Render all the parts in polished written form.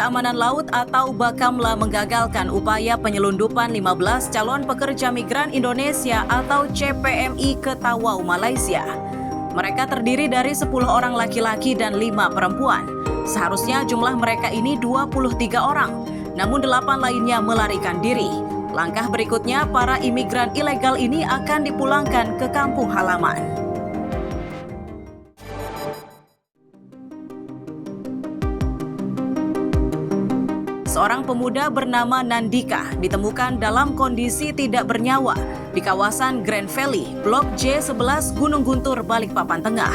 Keamanan Laut atau Bakamla menggagalkan upaya penyelundupan 15 calon pekerja migran Indonesia atau CPMI ke Tawau, Malaysia. Mereka terdiri dari 10 orang laki-laki dan 5 perempuan. Seharusnya jumlah mereka ini 23 orang, namun 8 lainnya melarikan diri. Langkah berikutnya, para imigran ilegal ini akan dipulangkan ke kampung halaman. Seorang pemuda bernama Nandika ditemukan dalam kondisi tidak bernyawa di kawasan Grand Valley, Blok J11, Gunung Guntur, Balikpapan Tengah.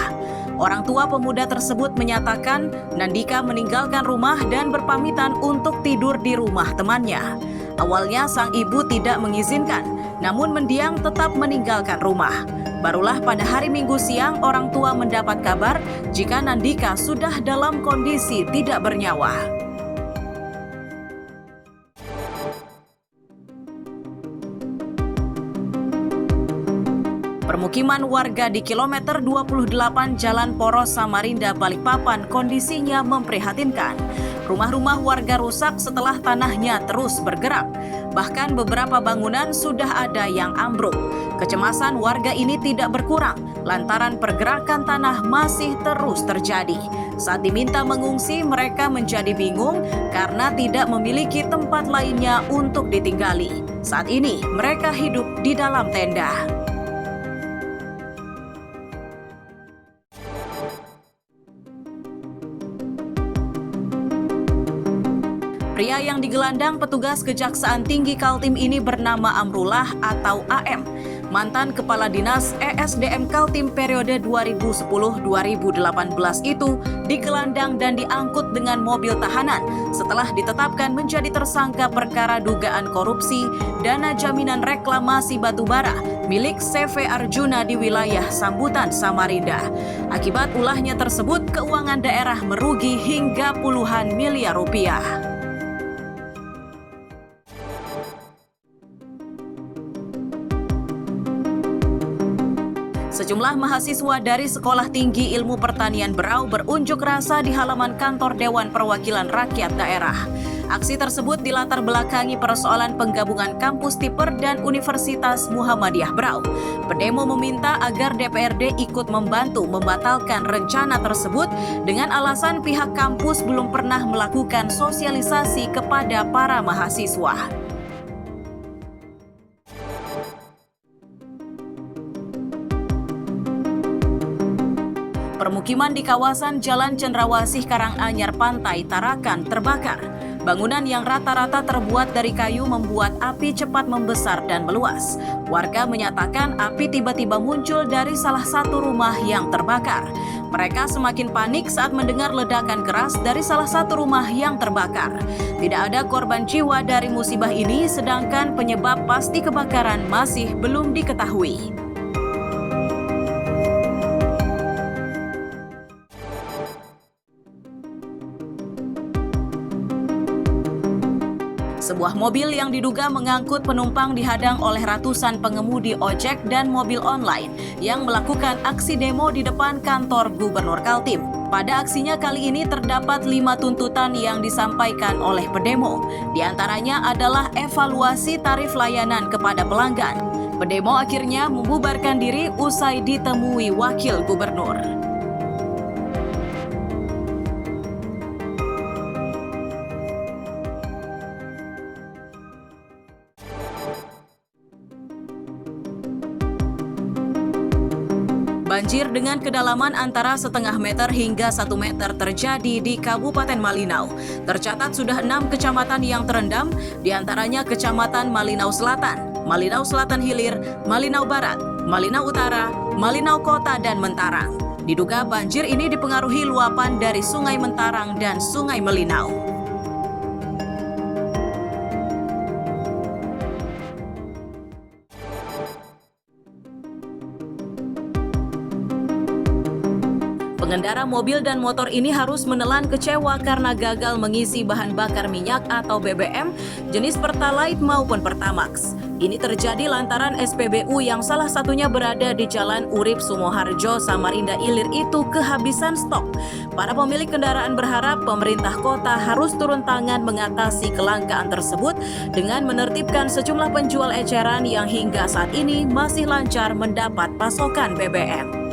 Orang tua pemuda tersebut menyatakan Nandika meninggalkan rumah dan berpamitan untuk tidur di rumah temannya. Awalnya sang ibu tidak mengizinkan, namun mendiang tetap meninggalkan rumah. Barulah pada hari Minggu siang orang tua mendapat kabar jika Nandika sudah dalam kondisi tidak bernyawa. Permukiman warga di kilometer 28 Jalan Poros Samarinda, Balikpapan kondisinya memprihatinkan. Rumah-rumah warga rusak setelah tanahnya terus bergerak. Bahkan beberapa bangunan sudah ada yang ambruk. Kecemasan warga ini tidak berkurang lantaran pergerakan tanah masih terus terjadi. Saat diminta mengungsi, mereka menjadi bingung karena tidak memiliki tempat lainnya untuk ditinggali. Saat ini mereka hidup di dalam tenda. Pria yang digelandang petugas Kejaksaan Tinggi Kaltim ini bernama Amrullah atau AM, mantan Kepala Dinas ESDM Kaltim periode 2010-2018 itu digelandang dan diangkut dengan mobil tahanan setelah ditetapkan menjadi tersangka perkara dugaan korupsi dana jaminan reklamasi batubara milik CV Arjuna di wilayah Sambutan, Samarinda. Akibat ulahnya tersebut, keuangan daerah merugi hingga puluhan miliar rupiah. Sejumlah mahasiswa dari Sekolah Tinggi Ilmu Pertanian Berau berunjuk rasa di halaman kantor Dewan Perwakilan Rakyat Daerah. Aksi tersebut dilatar belakangi persoalan penggabungan kampus Tiper dan Universitas Muhammadiyah Berau. Pendemo meminta agar DPRD ikut membantu membatalkan rencana tersebut dengan alasan pihak kampus belum pernah melakukan sosialisasi kepada para mahasiswa. Permukiman di kawasan Jalan Cendrawasih Karanganyar Pantai Tarakan terbakar. Bangunan yang rata-rata terbuat dari kayu membuat api cepat membesar dan meluas. Warga menyatakan api tiba-tiba muncul dari salah satu rumah yang terbakar. Mereka semakin panik saat mendengar ledakan keras dari salah satu rumah yang terbakar. Tidak ada korban jiwa dari musibah ini, sedangkan penyebab pasti kebakaran masih belum diketahui. Sebuah mobil yang diduga mengangkut penumpang dihadang oleh ratusan pengemudi ojek dan mobil online yang melakukan aksi demo di depan kantor Gubernur Kaltim. Pada aksinya kali ini terdapat 5 tuntutan yang disampaikan oleh pendemo. Di antaranya adalah evaluasi tarif layanan kepada pelanggan. Pendemo akhirnya membubarkan diri usai ditemui Wakil Gubernur. Banjir dengan kedalaman antara setengah meter hingga 1 meter terjadi di Kabupaten Malinau. Tercatat sudah 6 kecamatan yang terendam, diantaranya Kecamatan Malinau Selatan, Malinau Selatan Hilir, Malinau Barat, Malinau Utara, Malinau Kota, dan Mentarang. Diduga banjir ini dipengaruhi luapan dari Sungai Mentarang dan Sungai Melinau. Pengendara mobil dan motor ini harus menelan kecewa karena gagal mengisi bahan bakar minyak atau BBM jenis Pertalite maupun Pertamax. Ini terjadi lantaran SPBU yang salah satunya berada di Jalan Urip Sumoharjo, Samarinda Ilir itu kehabisan stok. Para pemilik kendaraan berharap pemerintah kota harus turun tangan mengatasi kelangkaan tersebut dengan menertibkan sejumlah penjual eceran yang hingga saat ini masih lancar mendapat pasokan BBM.